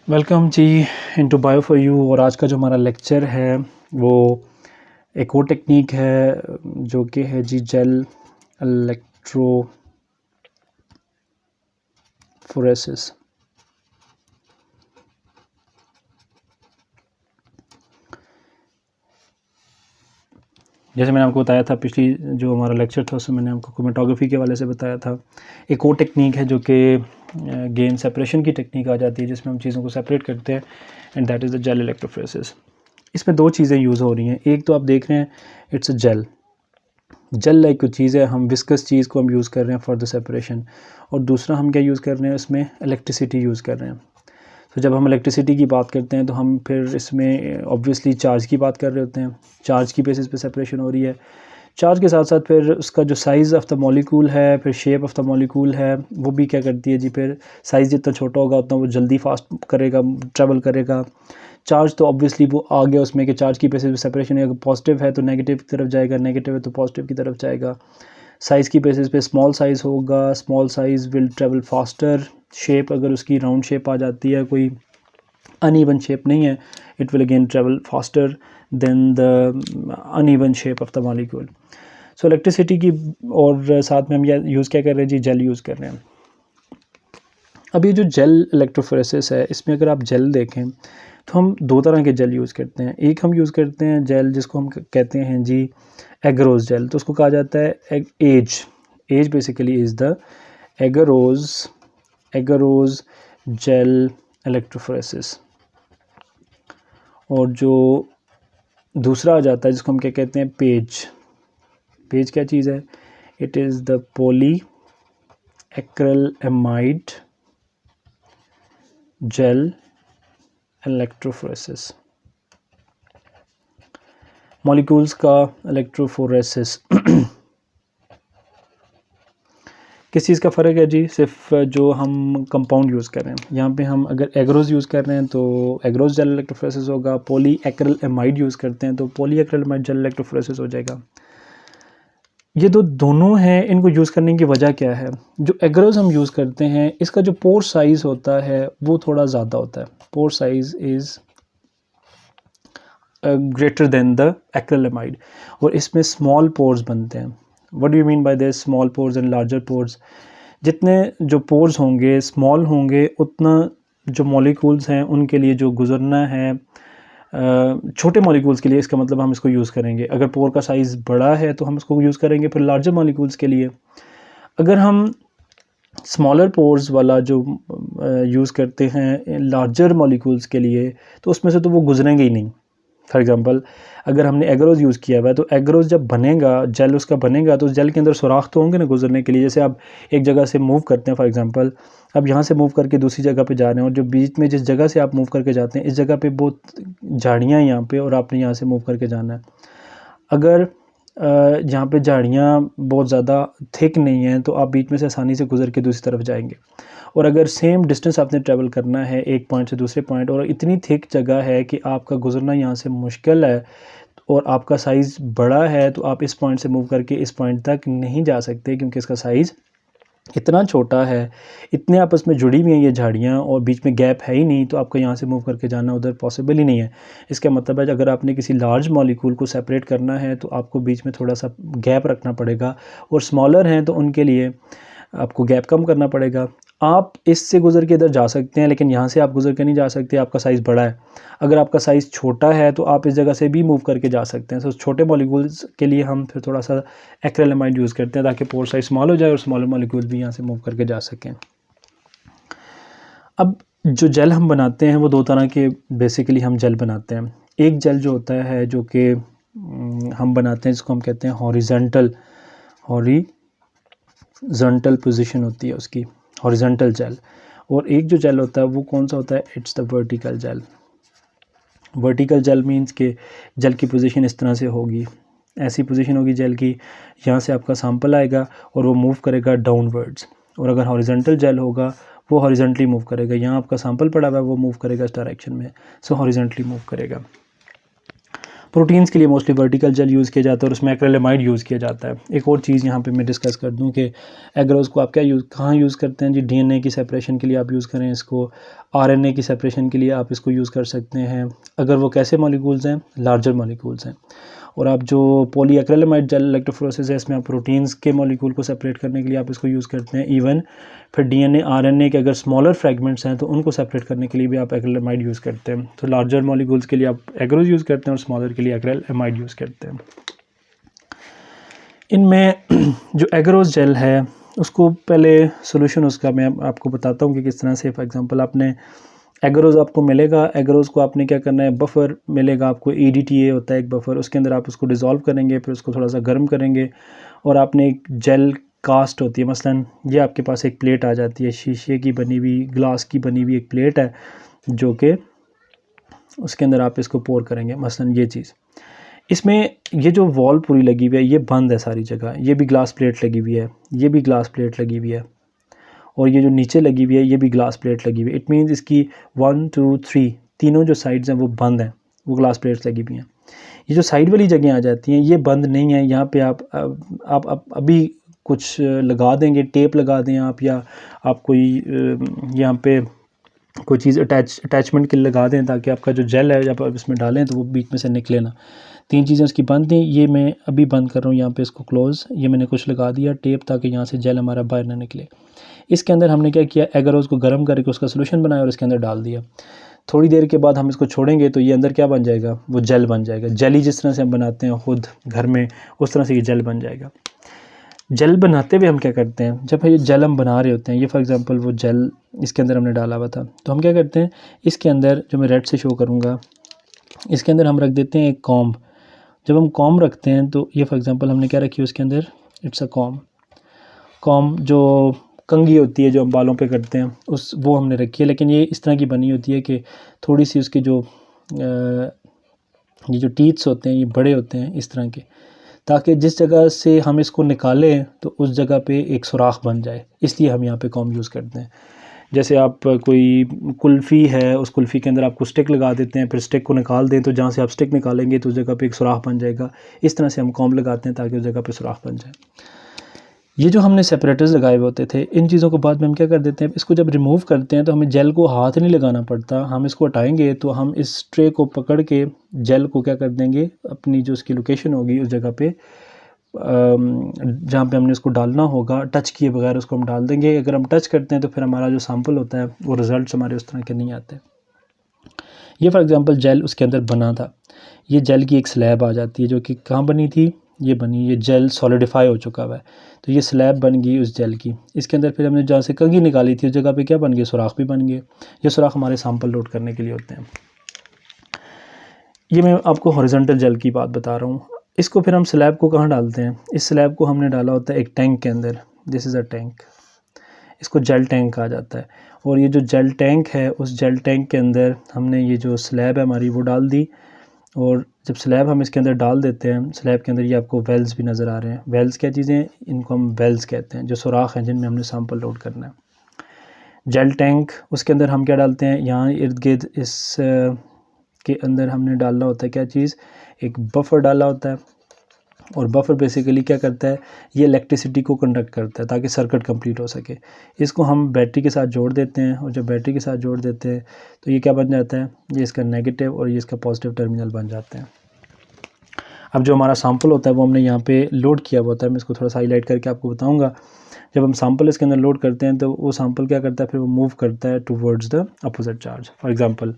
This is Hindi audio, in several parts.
वेलकम जी इनटू बायो फॉर यू। और आज का जो हमारा लेक्चर है वो एक और टेक्निक है जो कि है जी जेल इलेक्ट्रोफोरेसिस। जैसे मैंने आपको बताया था पिछली जो हमारा लेक्चर था उसमें मैंने आपको क्रोमेटोग्राफी के हवाले से बताया था। एक और टेक्निक है जो कि गेन सेपरेशन की टेक्निक आ जाती है जिसमें हम चीज़ों को सेपरेट करते हैं and that is the gel electrophoresis. इसमें दो चीज़ें यूज़ हो रही हैं। एक तो आप देख रहे हैं इट्स अ जेल लाइक कुछ चीज़ है, हम विस्कस चीज़ को हम यूज़ कर रहे हैं फॉर द सेपरेशन। और दूसरा हम क्या यूज़ कर रहे हैं, इसमें इलेक्ट्रिसिटी यूज़ कर रहे हैं। तो जब हम इलेक्ट्रिसिटी की बात करते हैं तो हम फिर इसमें ऑब्वियसली चार्ज की बात कर रहे होते हैं। चार्ज की बेसिस पे सेपरेशन हो रही है। चार्ज के साथ साथ फिर उसका जो साइज़ ऑफ द मॉलिक्यूल है, फिर शेप ऑफ द मॉलिक्यूल है, वो भी क्या करती है जी, फिर साइज़ जितना छोटा होगा उतना वो जल्दी फास्ट करेगा, ट्रैवल करेगा। चार्ज तो ऑब्वियसली वो आ गया उसमें कि चार्ज की बेसिस पे सेपरेशन है। अगर पॉजिटिव है तो नेगेटिव की तरफ जाएगा, नेगेटिव है तो पॉजिटिव की तरफ जाएगा। साइज़ की बेसिस पे स्मॉल साइज़ होगा, small size will travel faster. Shape अगर उसकी राउंड शेप आ जाती है, कोई अनइवन शेप नहीं है, it will again travel faster than the uneven shape of the molecule. So electricity की और साथ में हम यूज़ क्या कर रहे हैं जी, जेल यूज़ कर रहे हैं। अब ये जो जेल इलेक्ट्रोफोरेसिस है, इसमें अगर आप जेल देखें तो हम दो तरह के जेल यूज़ करते हैं। एक हम यूज़ करते हैं जेल जिसको हम कहते हैं जी एगरोज जेल। तो उसको कहा जाता है as basically is the agarose gel electrophoresis. और जो दूसरा आ जाता है जिसको हम क्या कहते हैं पेज क्या चीज़ है, it is the poly acrylamide gel electrophoresis. Molecules का इलेक्ट्रोफोरेसिस किस चीज़ का फ़र्क है जी, सिर्फ जो हम कंपाउंड यूज़ कर रहे हैं। यहाँ पे हम अगर एग्रोज यूज़ कर रहे हैं तो एग्रोज जेल इलेक्ट्रोफोरेसिस होगा। पॉली एक्रिलेमाइड यूज़ करते हैं तो पॉली एक्रिलेमाइड जेल इलेक्ट्रोफोरेसिस हो जाएगा। ये दोनों हैं, इनको यूज़ करने की वजह क्या है। जो एग्रोज हम यूज़ करते हैं इसका जो पोर साइज़ होता है वो थोड़ा ज़्यादा होता है। Pore size is greater than the acrylamide. और इसमें स्मॉल पोर्स बनते हैं। What do you mean by this, small pores and larger pores. जितने जो पोर्स होंगे स्मॉल होंगे उतना जो मॉलिक्यूल्स हैं उनके लिए जो गुजरना है, छोटे मॉलिक्यूल्स के लिए इसका मतलब हम इसको यूज़ करेंगे। अगर पोर का साइज़ बड़ा है तो हम इसको यूज़ करेंगे फिर लार्जर मॉलिक्यूल्स के लिए। अगर हम स्मॉलर पोर्स वाला जो यूज़ करते हैं लार्जर मॉलिक्यूल्स के लिए तो उसमें से तो वो गुजरेंगे ही नहीं। फॉर एग्जांपल अगर हमने एग्रोज यूज़ किया हुआ है तो एग्रोज जब बनेगा, जेल उसका बनेगा तो जेल के अंदर सुराख तो होंगे ना गुजरने के लिए। जैसे आप एक जगह से मूव करते हैं, फॉर एग्जांपल अब यहाँ से मूव करके दूसरी जगह पे जा रहे हैं और जो बीच में जिस जगह से आप मूव करके जाते हैं इस जगह पे बहुत झाड़ियाँ हैं यहाँ पे और आपने यहाँ से मूव करके जाना है। अगर यहाँ पे झाड़ियाँ बहुत ज़्यादा थिक नहीं हैं तो आप बीच में से आसानी से गुजर के दूसरी तरफ जाएंगे। और अगर सेम डिस्टेंस आपने ट्रैवल करना है एक पॉइंट से दूसरे पॉइंट और इतनी थिक जगह है कि आपका गुजरना यहाँ से मुश्किल है और आपका साइज़ बड़ा है तो आप इस पॉइंट से मूव करके इस पॉइंट तक नहीं जा सकते क्योंकि इसका साइज़ इतना छोटा है, इतने आपस में जुड़ी हुई हैं ये झाड़ियाँ और बीच में गैप है ही नहीं, तो आपको यहाँ से मूव करके जाना उधर पॉसिबल ही नहीं है। इसका मतलब है अगर आपने किसी लार्ज मॉलिक्यूल को सेपरेट करना है तो आपको बीच में थोड़ा सा गैप रखना पड़ेगा और स्मॉलर हैं तो उनके लिए आपको गैप कम करना पड़ेगा। आप इससे गुजर के इधर जा सकते हैं लेकिन यहाँ से आप गुजर के नहीं जा सकते, आपका साइज़ बड़ा है। अगर आपका साइज़ छोटा है तो आप इस जगह से भी मूव करके जा सकते हैं। तो छोटे मॉलिक्यूल्स के लिए हम फिर थोड़ा सा एक्रिलेमाइड यूज़ करते हैं ताकि पोर साइज स्मॉल हो जाए और स्मॉलर मॉलिक्यूल भी यहाँ से मूव करके जा सकें। अब जो जेल हम बनाते हैं वो दो तरह के बेसिकली हम जेल बनाते हैं। एक जेल जो होता है जो कि हम बनाते हैं जिसको हम कहते हैं हॉरिजॉन्टल पोजीशन होती है उसकी, हॉरिजॉन्टल जेल। और एक जो जेल होता है वो कौन सा होता है, it's the vertical gel. Vertical gel means के जेल की पोजीशन इस तरह से होगी, ऐसी पोजीशन होगी जेल की, यहाँ से आपका सैंपल आएगा और वो मूव करेगा डाउनवर्ड्स। और अगर हॉरिजॉन्टल जेल होगा वो हॉरिजॉन्टली मूव करेगा, यहाँ आपका सैंपल पड़ा हुआ है वो मूव करेगा इस डायरेक्शन में, सो हॉरिजॉन्टली मूव करेगा। प्रोटीन्स के लिए मोस्टली वर्टिकल जेल यूज़ किया जाता है और उसमें एक्रेलेमाइड यूज़ किया जाता है। एक और चीज़ यहाँ पे मैं डिस्कस कर दूँ कि एग्रोज़ को आप कहाँ यूज़ करते हैं जी? डीएनए की सेपरेशन के लिए आप यूज़ करें इसको, आरएनए की सेपरेशन के लिए आप इसको यूज़ कर सकते हैं। अगर वो कैसे मॉलिक्यूल्स हैं? लार्जर मॉलिक्यूल्स हैं। और आप जो पॉलीएक्रेलेमाइड जेल इलेक्ट्रोफोरेसिस है, इसमें आप प्रोटीन्स के मॉलिक्यूल को सेपरेट करने के लिए आप इसको यूज़ करते हैं। इवन फिर डीएनए आरएनए के अगर स्मॉलर फ्रैगमेंट्स हैं तो उनको सेपरेट करने के लिए भी आप एक्रेलेमाइड यूज़ करते हैं। तो लार्जर मॉलिक्यूल्स के लिए आप एग्रोज यूज़ करते हैं और स्मॉलर के लिए एक्रेलेमाइड यूज़ करते हैं। इनमें जो एग्रोज जेल है उसको पहले सोल्यूशन उसका मैं आपको बताता हूँ कि किस तरह से। फॉर एग्जांपल आपने एग्रोज़ आपको मिलेगा, एग्रोज़ को आपने क्या करना है, बफ़र मिलेगा आपको, EDTA होता है एक बफ़र, उसके अंदर आप उसको डिज़ोल्व करेंगे, फिर उसको थोड़ा सा गर्म करेंगे और आपने एक जेल कास्ट होती है, मसलन ये आपके पास एक प्लेट आ जाती है, शीशे की बनी हुई, ग्लास की बनी हुई एक प्लेट है, जो कि उसके अंदर आप इसको पोर करेंगे, मसलन ये चीज़। इसमें ये जो वॉल पूरी लगी हुई है ये बंद है सारी जगह, ये भी ग्लास प्लेट लगी हुई है, ये भी ग्लास प्लेट लगी हुई है, और ये जो नीचे लगी हुई है ये भी ग्लास प्लेट लगी हुई है। इट मीन्स इसकी 1 2 3 तीनों जो साइड्स हैं वो बंद हैं, वो ग्लास प्लेट्स लगी हुई हैं। ये जो साइड वाली जगह आ जाती हैं ये बंद नहीं है। यहाँ पे आप अभी कुछ लगा देंगे, टेप लगा दें आप, या आप कोई यहाँ पे कोई चीज़ अटैचमेंट के लिए लगा दें ताकि आपका जो जेल है जब आप इसमें डालें तो वो बीच में से निकले ना। 3 चीज़ें उसकी बंद थी, ये मैं अभी बंद कर रहा हूँ यहाँ पे इसको क्लोज़। ये मैंने कुछ लगा दिया टेप ताकि यहाँ से जेल हमारा बाहर ना निकले। इसके अंदर हमने क्या किया, एगरोज़ को गर्म करके उसका सोल्यूशन बनाया और इसके अंदर डाल दिया। थोड़ी देर के बाद हम इसको छोड़ेंगे तो ये अंदर क्या बन जाएगा, वो जेल बन जाएगा। जेली जिस तरह से हम बनाते हैं खुद घर में, उस तरह से ये जेल बन जाएगा। जेल बनाते हुए हम क्या करते हैं, जब ये जेल हम बना रहे होते हैं, ये फॉर एग्जांपल वो जेल इसके अंदर हमने डाला हुआ था, तो हम क्या करते हैं, इसके अंदर जो मैं रेड से शो करूँगा, इसके अंदर हम रख देते हैं एक कॉम्ब। जब हम कॉम्ब रखते हैं तो ये फॉर एग्जांपल हमने क्या रखी है उसके अंदर, इट्स अ कॉम्ब जो कंघी होती है जो हम बालों पे करते हैं, वो हमने रखी है। लेकिन ये इस तरह की बनी होती है कि थोड़ी सी उसकी जो ये जो टीथ्स होते हैं ये बड़े होते हैं इस तरह के, ताकि जिस जगह से हम इसको निकालें तो उस जगह पे एक सुराख बन जाए, इसलिए हम यहाँ पे कॉम्ब यूज़ करते हैं। जैसे आप कोई कुल्फ़ी है, उस कुल्फ़ी के अंदर आपको स्टिक लगा देते हैं, फिर स्टिक को निकाल दें तो जहाँ से आप स्टिक निकालेंगे तो उस जगह पे एक सुराख बन जाएगा। इस तरह से हम कॉम्ब लगाते हैं ताकि उस जगह पे सुराख बन जाए। ये जो हमने सेपरेटर्स लगाए हुए होते थे, इन चीज़ों को बाद में हम क्या कर देते हैं, इसको जब रिमूव करते हैं तो हमें जेल को हाथ नहीं लगाना पड़ता। हम इसको हटाएंगे तो हम इस ट्रे को पकड़ के जेल को क्या कर देंगे, अपनी जो उसकी लोकेशन होगी उस जगह पे जहाँ पे हमने इसको डालना होगा, टच किए बगैर उसको हम डाल देंगे। अगर हम टच करते हैं तो फिर हमारा जो सैंपल होता है वो रिज़ल्ट हमारे उस तरह के नहीं आते। ये फॉर एग्ज़ाम्पल जेल उसके अंदर बना था, ये जेल की एक स्लैब आ जाती है जो कि कहाँ बनी थी, ये बनी, ये जेल सॉलिडिफाई हो चुका हुआ है, तो ये स्लैब बन गई उस जेल की। इसके अंदर फिर हमने जहाँ से कंघी निकाली थी उस जगह पे क्या बन गया, सुराख भी बन गए। ये सुराख हमारे सैंपल लोड करने के लिए होते हैं। ये मैं आपको हॉरिजॉन्टल जेल की बात बता रहा हूँ। इसको फिर हम स्लैब को कहाँ डालते हैं, इस स्लैब को हमने डाला होता है एक टैंक के अंदर। दिस इज़ अ टैंक, इसको जेल टैंक कहा जाता है। और ये जो जेल टैंक है, उस जेल टैंक के अंदर हमने ये जो स्लैब है हमारी वो डाल दी। और जब स्लैब हम इसके अंदर डाल देते हैं, स्लैब के अंदर ये आपको वेल्स भी नज़र आ रहे हैं। वेल्स क्या चीज़ें हैं, इनको हम वेल्स कहते हैं, जो सुराख हैं जिनमें हमने सैंपल लोड करना है। जेल टैंक, उसके अंदर हम क्या डालते हैं, यहाँ इर्द गिर्द इस के अंदर हमने डालना होता है क्या चीज़, एक बफ़र डाला होता है। और बफ़र बेसिकली क्या करता है, ये इलेक्ट्रिसिटी को कंडक्ट करता है ताकि सर्किट कंप्लीट हो सके। इसको हम बैटरी के साथ जोड़ देते हैं, और जब बैटरी के साथ जोड़ देते हैं तो ये क्या बन जाता है, ये इसका नेगेटिव और ये इसका पॉजिटिव टर्मिनल बन जाते हैं। अब जो हमारा सैंपल होता है वो हमने यहाँ पे लोड किया हुआ होता है। मैं इसको थोड़ा सा हाईलाइट करके आपको बताऊँगा। जब हम सैंपल इसके अंदर लोड करते हैं तो वो सैंपल क्या करता है, फिर वो मूव करता है towards the opposite charge. For example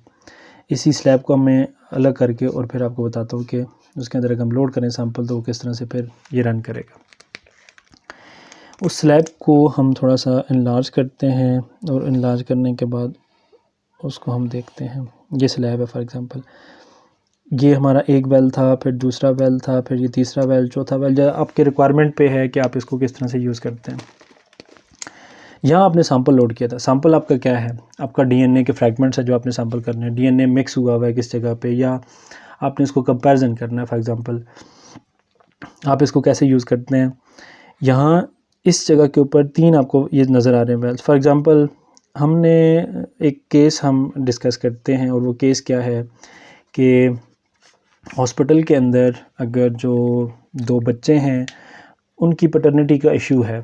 इसी स्लैब को मैं अलग करके और फिर आपको बताता हूँ कि उसके अंदर अगर हम लोड करें सैंपल तो वो किस तरह से फिर ये रन करेगा। उस स्लैब को हम थोड़ा सा इनलार्ज करते हैं, और इनलार्ज करने के बाद उसको हम देखते हैं। ये स्लैब है फॉर एग्ज़ाम्पल, ये हमारा एक वेल था, फिर दूसरा वेल था, फिर ये तीसरा वेल, चौथा वेल, जो आपके रिक्वायरमेंट पे है कि आप इसको किस तरह से यूज़ करते हैं। यहाँ आपने सैंपल लोड किया था, सैंपल आपका क्या है, आपका डीएनए के फ्रैगमेंट्स है जो आपने सैंपल करने हैं। डीएनए मिक्स हुआ हुआ है किस जगह पे, या आपने इसको कंपैरिजन करना है। फॉर एग्जांपल आप इसको कैसे यूज़ करते हैं, यहाँ इस जगह के ऊपर 3 आपको ये नज़र आ रहे हैं वेल्स। फॉर एग्जांपल हमने एक केस हम डिस्कस करते हैं, और वो केस क्या है कि हॉस्पिटल के अंदर अगर जो 2 बच्चे हैं उनकी पैटर्निटी का इशू है,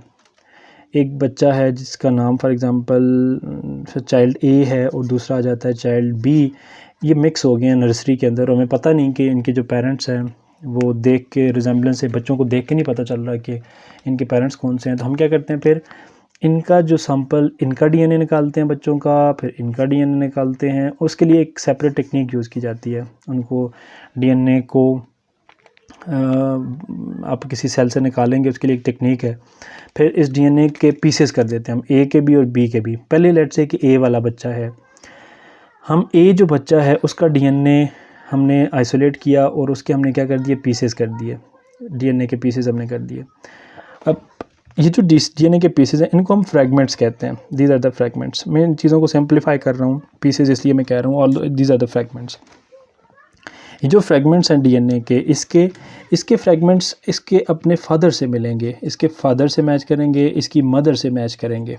एक बच्चा है जिसका नाम फॉर एग्ज़ाम्पल चाइल्ड ए है और दूसरा आ जाता है चाइल्ड बी, ये मिक्स हो गए हैं नर्सरी के अंदर और हमें पता नहीं कि इनके जो पेरेंट्स हैं वो देख के रिजेम्बलेंस से, बच्चों को देख के नहीं पता चल रहा कि इनके पेरेंट्स कौन से हैं। तो हम क्या करते हैं, फिर इनका जो सैंपल, इनका डीएनए निकालते हैं बच्चों का, फिर इनका डीएनए निकालते हैं। उसके लिए एक सेपरेट टेक्निक यूज़ की जाती है। उनको डीएनए को आप किसी सेल से निकालेंगे, उसके लिए एक टेक्निक है। फिर इस डीएनए के पीसेस कर देते हैं हम, ए के भी और बी के भी। पहले लेट्स से कि ए वाला बच्चा है, हम ए जो बच्चा है उसका डीएनए हमने आइसोलेट किया और उसके हमने क्या कर दिए, पीसेस कर दिए, डीएनए के पीसेस हमने कर दिए। अब ये जो डीएनए के पीसेस हैं इनको हम फ्रैगमेंट्स कहते हैं। These are the fragments. मैं इन चीज़ों को सिंप्लीफाई कर रहा हूँ, पीसेस इसलिए मैं कह रहा हूँ, all these are the fragments. ये जो फ्रैगमेंट्स हैं डीएनए के, इसके फ्रैगमेंट्स इसके अपने फादर से मिलेंगे, इसके फादर से मैच करेंगे, इसकी मदर से मैच करेंगे,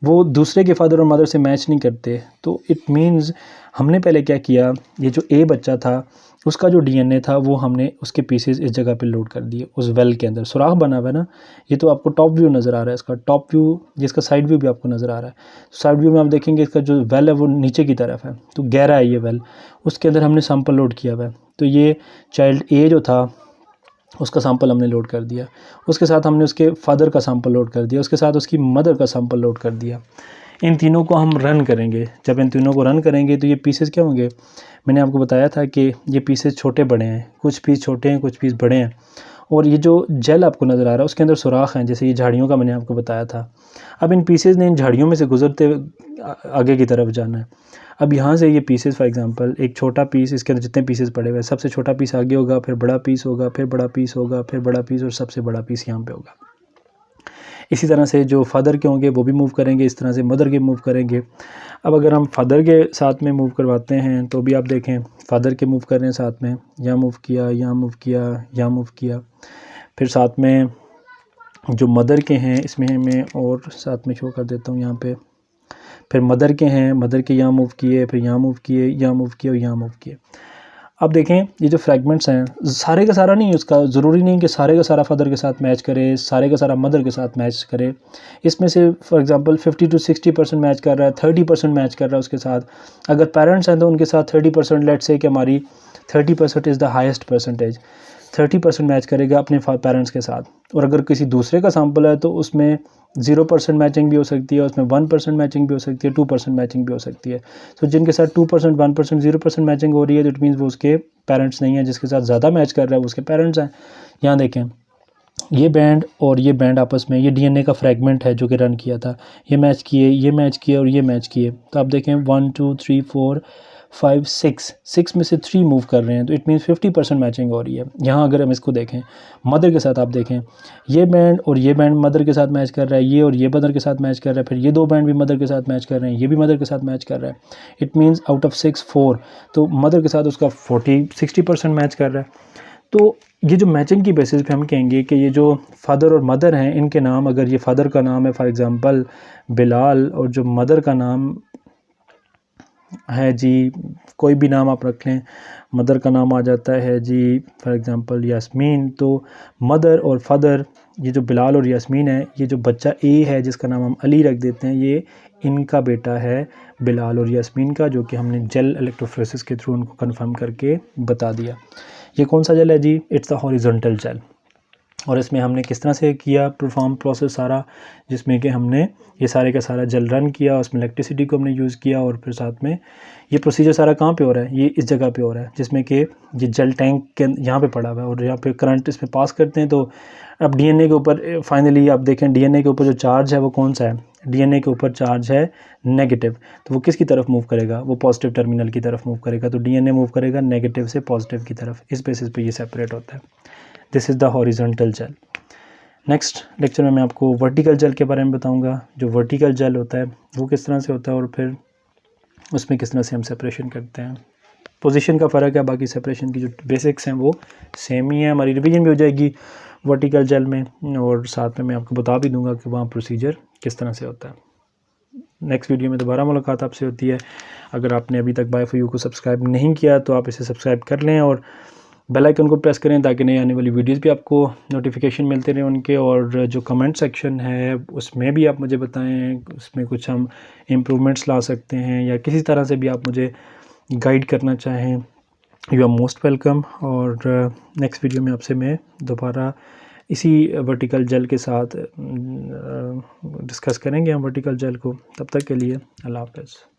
वो दूसरे के फादर और मदर से मैच नहीं करते। तो इट मींस हमने पहले क्या किया, ये जो ए बच्चा था उसका जो डीएनए था वो हमने उसके पीसेस इस जगह पे लोड कर दिए, उस वेल के अंदर। सुराख बना हुआ है ना, ये तो आपको टॉप व्यू नज़र आ रहा है, इसका टॉप व्यू, जिसका साइड व्यू भी आपको नज़र आ रहा है। साइड व्यू में आप देखेंगे इसका जो वेल है वो नीचे की तरफ है, तो गहरा है ये वेल, उसके अंदर हमने सैंपल लोड किया हुआ है। तो ये चाइल्ड ए जो था उसका सैंपल हमने लोड कर दिया, उसके साथ हमने उसके फादर का सैंपल लोड कर दिया, उसके साथ उसकी मदर का सैंपल लोड कर दिया। इन तीनों को हम रन करेंगे। जब इन तीनों को रन करेंगे तो ये पीसेस क्या होंगे, मैंने आपको बताया था कि ये पीसेस छोटे बड़े हैं, कुछ पीस छोटे हैं, कुछ पीस बड़े हैं। और ये जो जेल आपको नज़र आ रहा है उसके अंदर सुराख हैं, जैसे ये झाड़ियों का मैंने आपको बताया था। अब इन पीसेस ने इन झाड़ियों में से गुजरते आगे की तरफ जाना है। अब यहाँ से ये पीसेस फॉर एग्जांपल, एक छोटा पीस, इसके अंदर जितने पीसेस पड़े हुए हैं, सबसे छोटा पीस आगे होगा, फिर बड़ा पीस होगा, फिर बड़ा पीस होगा, फिर बड़ा पीस और सबसे बड़ा पीस यहाँ पे होगा। इसी तरह से जो फादर के होंगे वो भी मूव करेंगे, इस तरह से मदर के मूव करेंगे। अब अगर हम फादर के साथ में मूव करवाते हैं तो भी आप देखें, फादर के मूव कर रहे हैं साथ में, यहाँ मूव किया, यहाँ मूव किया, यहाँ मूव किया। फिर साथ में जो मदर के हैं इसमें मैं और साथ में शो कर देता हूँ यहाँ पे। फिर मदर के हैं, मदर के यहाँ मूव किए, फिर यहाँ मूव किए, यहाँ मूव किए और यहाँ मूव किए। अब देखें ये जो फ्रैगमेंट्स हैं, सारे का सारा नहीं, उसका ज़रूरी नहीं कि सारे का सारा फादर के साथ मैच करे, सारे का सारा मदर के साथ मैच करे। इसमें से फॉर एग्जांपल 50 to 60% मैच कर रहा है, 30% मैच कर रहा है उसके साथ। अगर पेरेंट्स हैं तो उनके साथ 30%, लेट्स से कि हमारी 30% is the highest percentage, 30% match करेगा अपने पेरेंट्स के साथ। और अगर किसी दूसरे का सैंपल है तो उसमें 0% मैचिंग भी हो सकती है, उसमें 1% मैचिंग भी हो सकती है, 2% मैचिंग भी हो सकती है। तो जिनके साथ 2%, 1%, 0% मैचिंग हो रही है तो इट मीन्स वो उसके पेरेंट्स नहीं है। जिसके साथ ज़्यादा मैच कर रहा है वो उसके पेरेंट्स हैं। यहाँ देखें, ये बैंड और ये बैंड आपस में, ये डीएनए का फ्रैगमेंट है जो कि रन किया था, ये मैच किए, ये मैच किए और ये मैच किए। तो आप देखें 1 2 3 4 5 6 में से 3 मूव कर रहे हैं, तो इट मीन्स 50% मैचिंग हो रही है। यहाँ अगर हम इसको देखें, मदर के साथ आप देखें, ये बैंड और ये बैंड मदर के साथ मैच कर रहा है, ये और ये मदर के साथ मैच कर रहा है, फिर ये 2 बैंड भी मदर के साथ मैच कर रहे हैं, ये भी मदर के साथ मैच कर रहा है। इट मीन्स आउट ऑफ 6 4, तो मदर के साथ उसका 60% मैच कर रहा है। तो ये जो मैचिंग की बेसिस पे हम कहेंगे कि ये जो फादर और मदर हैं इनके नाम, अगर ये फादर का नाम है फॉर एग्ज़ाम्पल बिलाल और जो मदर का नाम है जी, कोई भी नाम आप रख लें, मदर का नाम आ जाता है जी फॉर एग्ज़ाम्पल यास्मीन, तो मदर और फादर, ये जो बिलाल और यास्मीन है, ये जो बच्चा ए है जिसका नाम हम अली रख देते हैं, ये इनका बेटा है बिलाल और यास्मीन का, जो कि हमने जेल इलेक्ट्रोफोरेसिस के थ्रू उनको कंफर्म करके बता दिया। ये कौन सा जेल है जी, इट्स द हॉरिजॉन्टल जेल। और इसमें हमने किस तरह से किया परफॉर्म प्रोसेस सारा, जिसमें कि हमने ये सारे का सारा जेल रन किया, उसमें इलेक्ट्रिसिटी को हमने यूज़ किया और फिर साथ में ये प्रोसीजर सारा कहाँ पे हो रहा है, ये इस जगह पे हो रहा है जिसमें कि ये जेल टैंक के यहाँ पे पड़ा हुआ है और यहाँ पे करंट इसमें पास करते हैं। तो अब डीएनए के ऊपर फाइनली आप देखें, डीएनए के ऊपर जो चार्ज है वो कौन सा है, डीएनए के ऊपर चार्ज है नेगेटिव, तो वो किसकी तरफ मूव करेगा, वो पॉजिटिव टर्मिनल की तरफ मूव करेगा। तो डीएनए मूव करेगा नेगेटिव से पॉजिटिव की तरफ, इस बेसिस पे ये सेपरेट होता है। This is the horizontal gel. Next lecture में मैं आपको वर्टिकल जेल के बारे में बताऊंगा। जो वर्टिकल जेल होता है वो किस तरह से होता है और फिर उसमें किस तरह से हम सेपरेशन करते हैं। पोजीशन का फ़र्क है, बाकी सेपरेशन की जो बेसिक्स हैं वो सेम ही है। हमारी रिवीजन भी हो जाएगी वर्टिकल जेल में और साथ में मैं आपको बता भी दूंगा कि वहाँ प्रोसीजर किस तरह से होता है। नेक्स्ट वीडियो में दोबारा मुलाकात आपसे होती है। अगर आपने अभी तक बाय फॉर यू को सब्सक्राइब नहीं किया तो आप इसे सब्सक्राइब कर लें और बेल आइकन को प्रेस करें ताकि नई आने वाली वीडियोस भी आपको नोटिफिकेशन मिलते रहे उनके। और जो कमेंट सेक्शन है उसमें भी आप मुझे बताएं, उसमें कुछ हम इम्प्रूवमेंट्स ला सकते हैं या किसी तरह से भी आप मुझे गाइड करना चाहें, यू आर मोस्ट वेलकम। और नेक्स्ट वीडियो में आपसे मैं दोबारा इसी वर्टिकल जेल के साथ डिस्कस करेंगे हम वर्टिकल जेल को। तब तक के लिए अल्लाह हाफ़िज़।